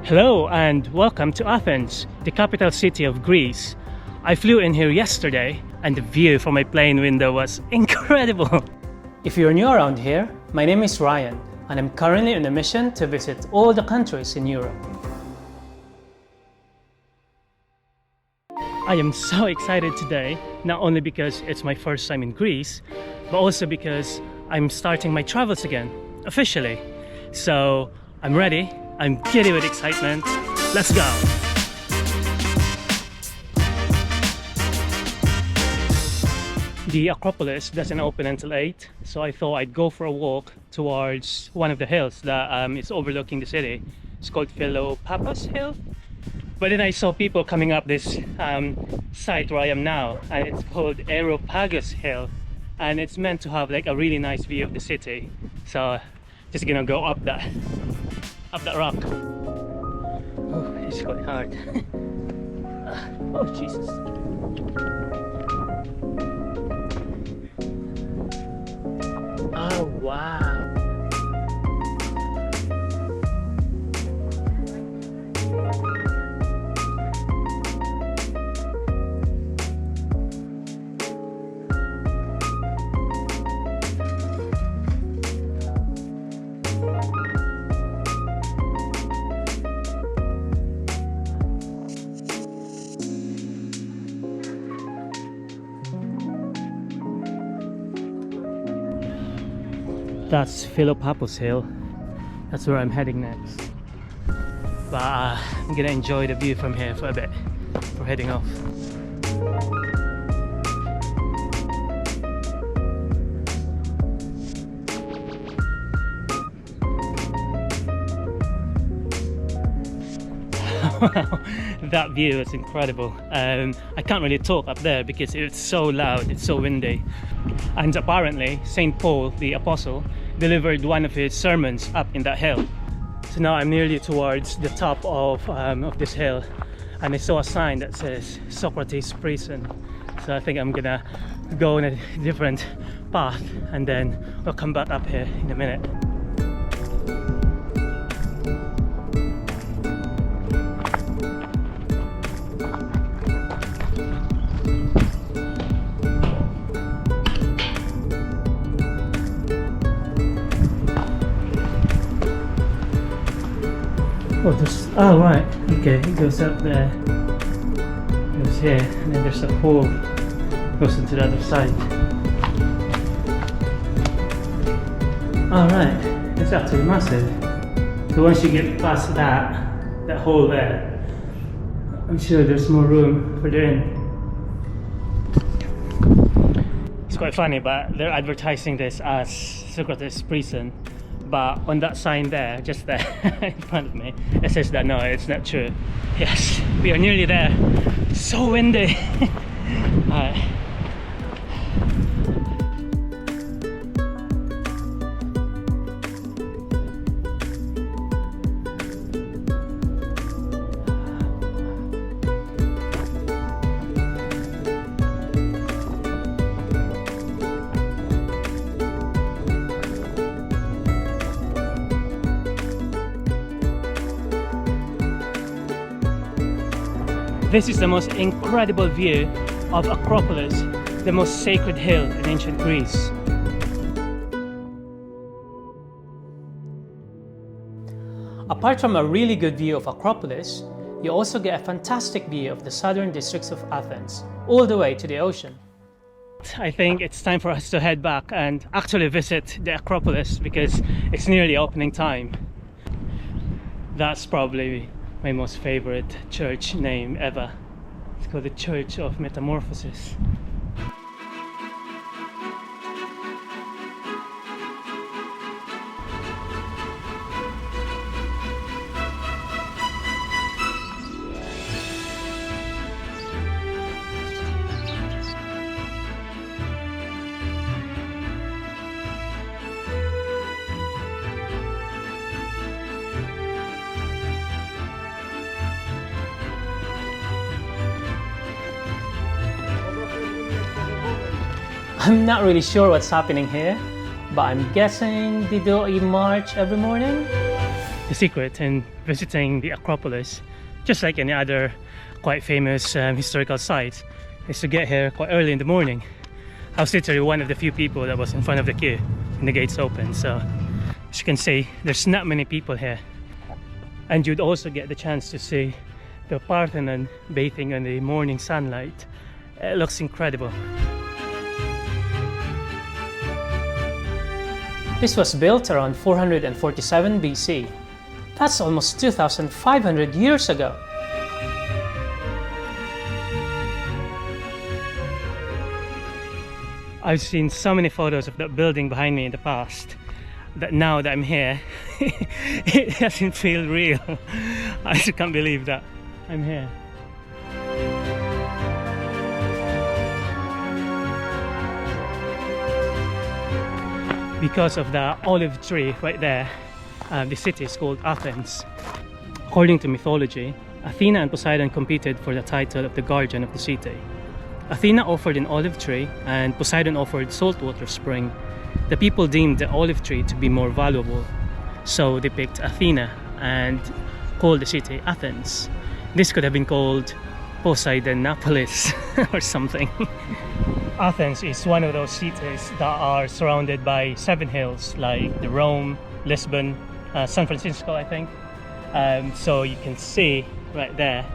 Hello and welcome to Athens, the capital city of Greece. I flew in here yesterday and the view from my plane window was incredible. If you're new around here, my name is Ryan and I'm currently on a mission to visit all the countries in Europe. I am so excited today, not only because it's my first time in Greece, but also because I'm starting my travels again, officially. So I'm ready. I'm giddy with excitement. Let's go! The Akropolis doesn't open until 8, so I thought I'd go for a walk towards one of the hills that is overlooking the city. It's called Philoppapus Hill. But then I saw people coming up this site where I am now, and it's called Areopagus Hill, and it's meant to have like a really nice view of the city. So just gonna go up that rock. Oh, it's quite hard. Oh, Jesus. Oh, wow. That's Philoppapus Hill. That's where I'm heading next. But I'm gonna enjoy the view from here for a bit before heading off. Wow, that view is incredible. I can't really talk up there because it's so loud, it's so windy. And apparently St. Paul the Apostle delivered one of his sermons up in that hill. So now I'm nearly towards the top of this hill, and I saw a sign that says Socrates Prison. So I think I'm gonna go in a different path and then we'll come back up here in a minute. Oh right, okay, it goes up there, it goes here, and then there's a hole, goes into the other side. Alright, it's actually massive. So once you get past that hole there, I'm sure there's more room further in. It's quite funny, but they're advertising this as Socrates Prison. But on that sign there, just there in front of me, it says that no, it's not true. Yes, we are nearly there. So windy. Alright. This is the most incredible view of Akropolis, the most sacred hill in ancient Greece. Apart from a really good view of Akropolis, you also get a fantastic view of the southern districts of Athens, all the way to the ocean. I think it's time for us to head back and actually visit the Akropolis because it's nearly opening time. That's probably my most favorite church name ever. It's called the Church of Metamorphosis. I'm not really sure what's happening here, but I'm guessing they do a march every morning. The secret in visiting the Akropolis, just like any other quite famous historical site, is to get here quite early in the morning. I was literally one of the few people that was in front of the queue when the gates open, so as you can see, there's not many people here. And you'd also get the chance to see the Parthenon bathing in the morning sunlight. It looks incredible. This was built around 447 BC. That's almost 2,500 years ago. I've seen so many photos of that building behind me in the past that now that I'm here, it doesn't feel real. I just can't believe that I'm here. Because of the olive tree right there, the city is called Athens. According to mythology, Athena and Poseidon competed for the title of the guardian of the city. Athena offered an olive tree and Poseidon offered saltwater spring. The people deemed the olive tree to be more valuable, so they picked Athena and called the city Athens. This could have been called Poseidonopolis or something. Athens is one of those cities that are surrounded by 7 hills, like the Rome, Lisbon, San Francisco, I think. So you can see right there,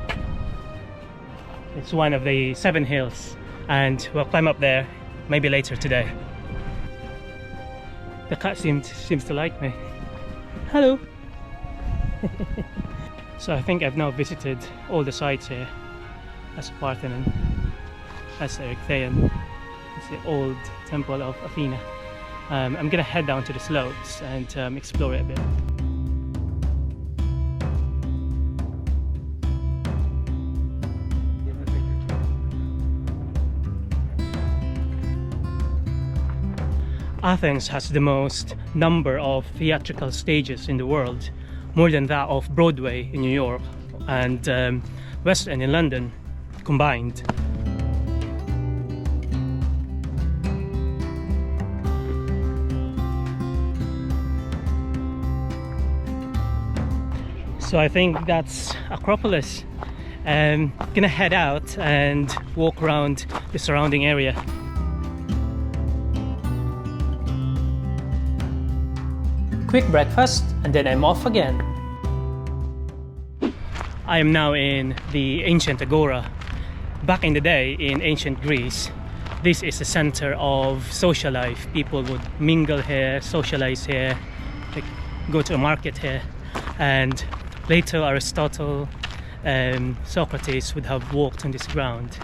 it's one of the 7 hills, and we'll climb up there maybe later today. The cat seems to like me. Hello! So I think I've now visited all the sites here. That's Parthenon, that's Erechtheion, it's the old temple of Athena. I'm gonna head down to the slopes and explore it a bit. Athens has the most number of theatrical stages in the world, more than that of Broadway in New York and West End in London combined. So I think that's Akropolis. I'm gonna head out and walk around the surrounding area. Quick breakfast and then I'm off again. I am now in the ancient Agora. Back in the day in ancient Greece, this is the center of social life. People would mingle here, socialize here, like go to a market here, and later Aristotle and Socrates would have walked on this ground.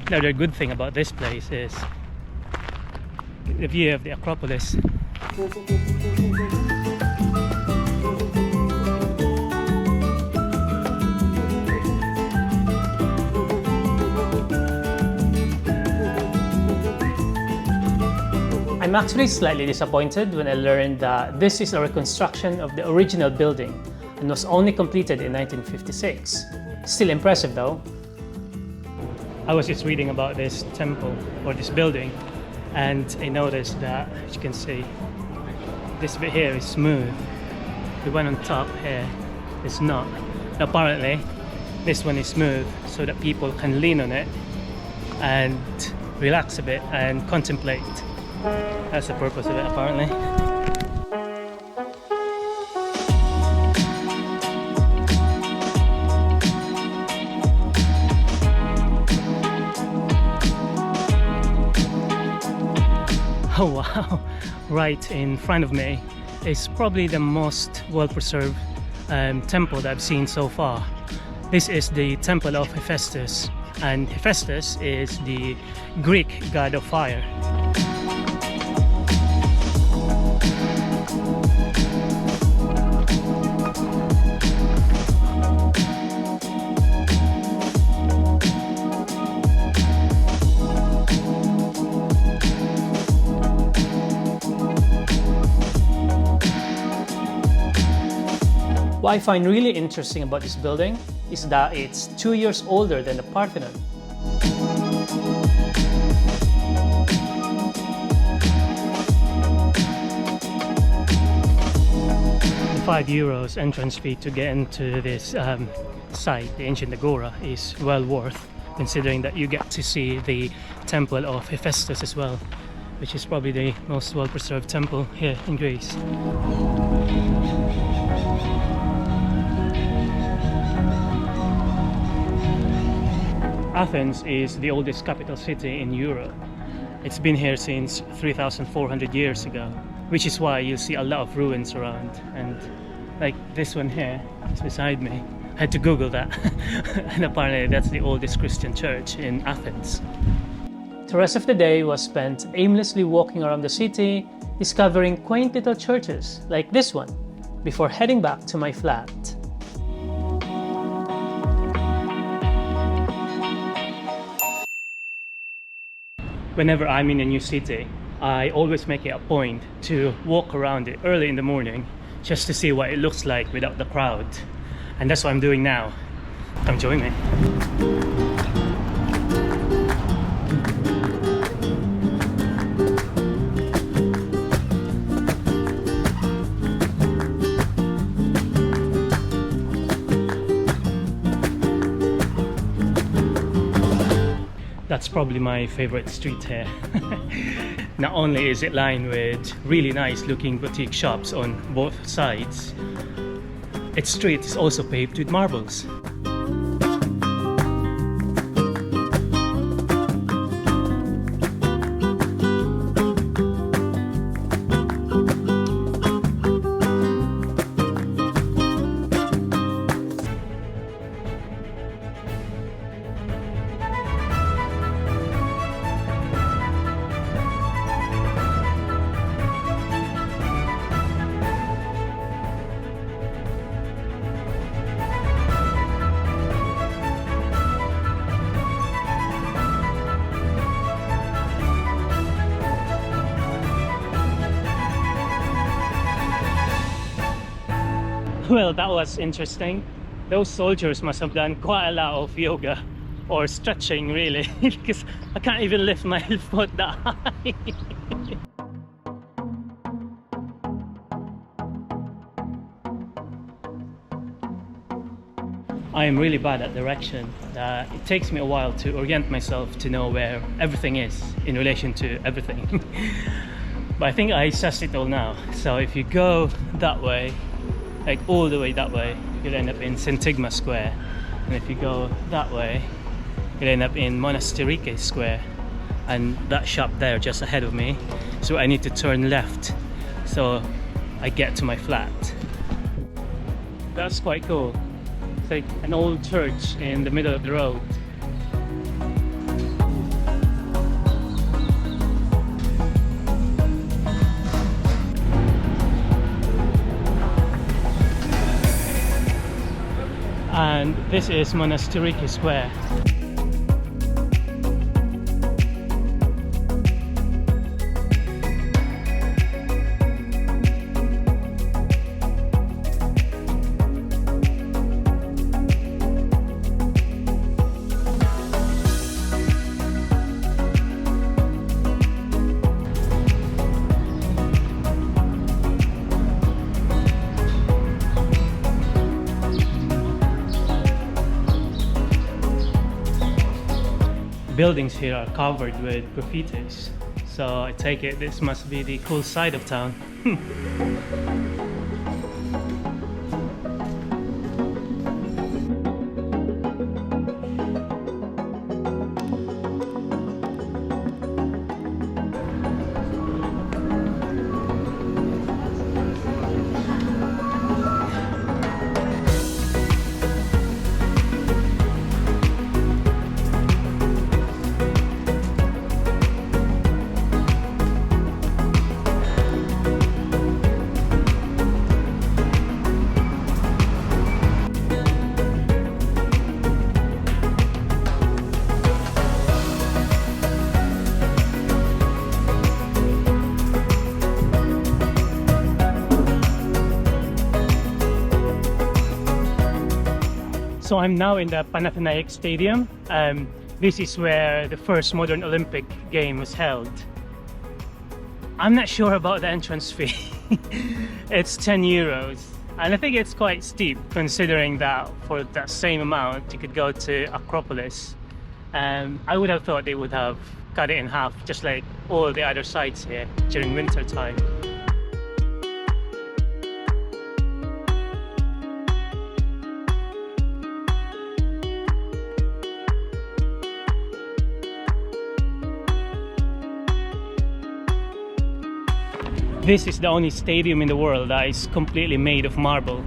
Another good thing about this place is the view of the Akropolis. I'm actually slightly disappointed when I learned that this is a reconstruction of the original building and was only completed in 1956. Still impressive though. I was just reading about this temple or this building and I noticed that, as you can see, this bit here is smooth. The one on top here is not. Apparently this one is smooth so that people can lean on it and relax a bit and contemplate. That's the purpose of it, apparently. Oh wow! Right in front of me is probably the most well-preserved temple that I've seen so far. This is the temple of Hephaestus, and Hephaestus is the Greek god of fire. What I find really interesting about this building is that it's 2 years older than the Parthenon. The €5 entrance fee to get into this site, the ancient Agora, is well worth, considering that you get to see the temple of Hephaestus as well, which is probably the most well-preserved temple here in Greece. Athens is the oldest capital city in Europe. It's been here since 3,400 years ago, which is why you'll see a lot of ruins around, and like this one here is beside me. I had to Google that and apparently that's the oldest Christian church in Athens. The rest of the day was spent aimlessly walking around the city, discovering quaint little churches like this one, before heading back to my flat. Whenever I'm in a new city, I always make it a point to walk around it early in the morning just to see what it looks like without the crowd. And that's what I'm doing now. Come join me. That's probably my favorite street here. Not only is it lined with really nice looking boutique shops on both sides, its street is also paved with marbles. Well, that was interesting. Those soldiers must have done quite a lot of yoga or stretching, really, because I can't even lift my foot that high. I am really bad at direction. It takes me a while to orient myself to know where everything is in relation to everything. But I think I sussed it all now. So if you go that way, like all the way that way, you'll end up in Syntagma Square. And if you go that way, you'll end up in Monastiraki Square. And that shop there just ahead of me. So I need to turn left so I get to my flat. That's quite cool. It's like an old church in the middle of the road. And this is Monastiraki Square. Buildings here are covered with graffitis, so I take it this must be the cool side of town. So I'm now in the Panathenaic Stadium. This is where the first modern Olympic game was held. I'm not sure about the entrance fee. It's €10. And I think it's quite steep considering that for that same amount you could go to Akropolis. I would have thought they would have cut it in half, just like all the other sites here during winter time. This is the only stadium in the world that is completely made of marble.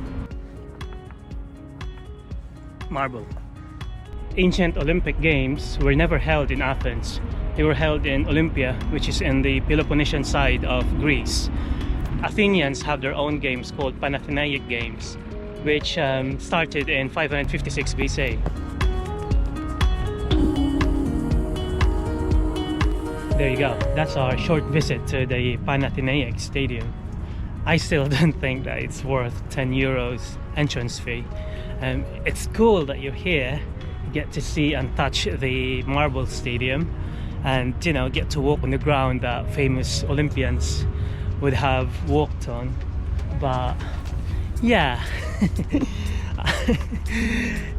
Marble. Ancient Olympic Games were never held in Athens. They were held in Olympia, which is in the Peloponnesian side of Greece. Athenians have their own games called Panathenaic Games, which started in 556 BC. There you go. That's our short visit to the Panathenaic Stadium. I still don't think that it's worth 10 euros entrance fee. It's cool that you're here, you get to see and touch the marble stadium, and you know, get to walk on the ground that famous Olympians would have walked on. But yeah,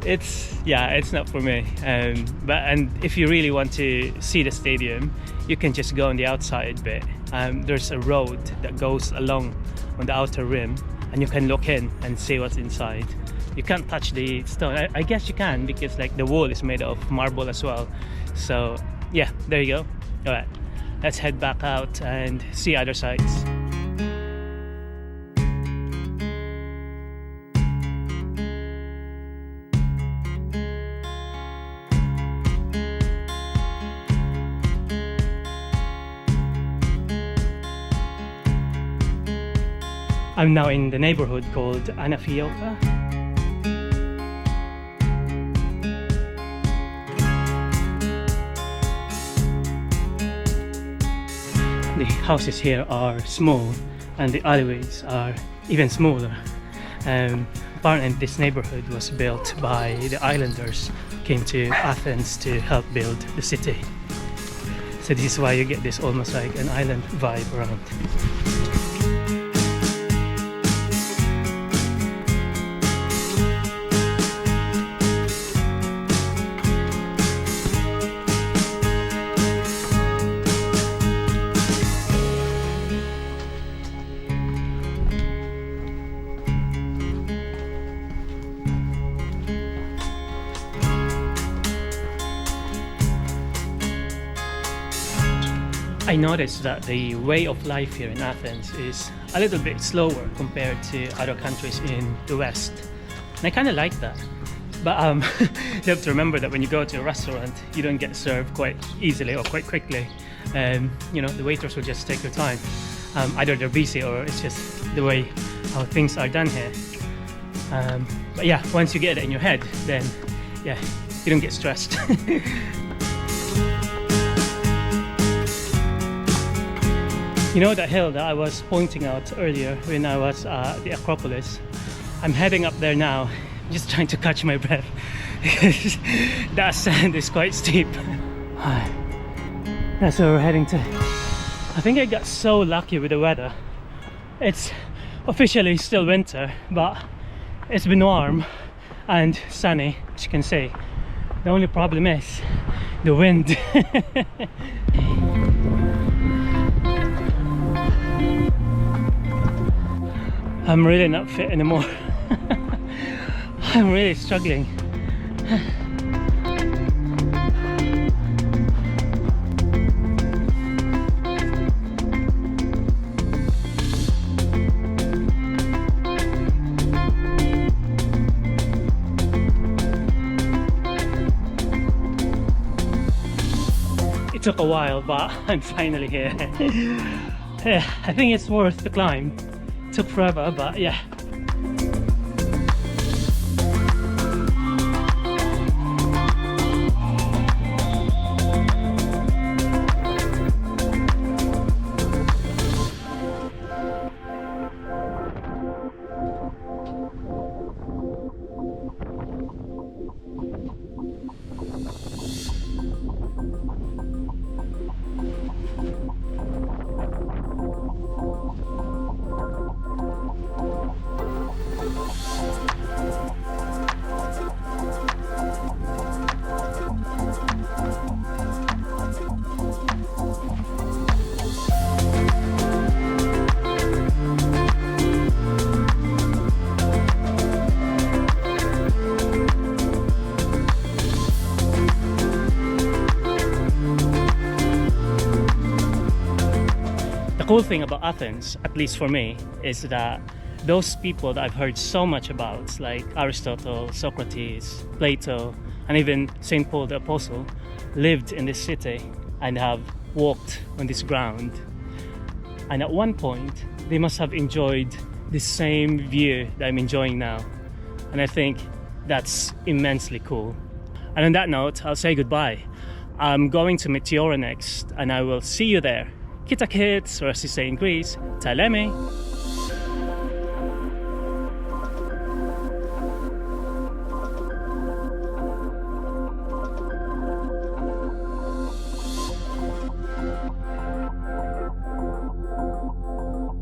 it's not for me. And if you really want to see the stadium, you can just go on the outside bit. There's a road that goes along on the outer rim, and you can look in and see what's inside. You can't touch the stone. I guess you can, because like the wall is made of marble as well. So yeah, there you go. All right, let's head back out and see other sites. I'm now in the neighborhood called Anafiotika. The houses here are small and the alleyways are even smaller. Apparently this neighborhood was built by the islanders who came to Athens to help build the city. So this is why you get this almost like an island vibe around. I noticed that the way of life here in Athens is a little bit slower compared to other countries in the West. And I kind of like that. But you have to remember that when you go to a restaurant, you don't get served quite easily or quite quickly. You know, the waiters will just take their time. Either they're busy or it's just the way how things are done here. But yeah, once you get it in your head, then yeah, you don't get stressed. You know that hill that I was pointing out earlier when I was at the Akropolis? I'm heading up there now, just trying to catch my breath. That sand is quite steep. That's where we're heading to. I think I got so lucky with the weather. It's officially still winter, but it's been warm and sunny, as you can see. The only problem is the wind. I'm really not fit anymore. I'm really struggling. It took a while, but I'm finally here. Yeah, I think it's worth the climb. Took forever, but yeah. cool thing about Athens, at least for me, is that those people that I've heard so much about, like Aristotle, Socrates, Plato, and even St. Paul the Apostle, lived in this city and have walked on this ground. And at one point, they must have enjoyed the same view that I'm enjoying now. And I think that's immensely cool. And on that note, I'll say goodbye. I'm going to Meteora next, and I will see you there. Kita kits, or as you say in Greece, Taleme.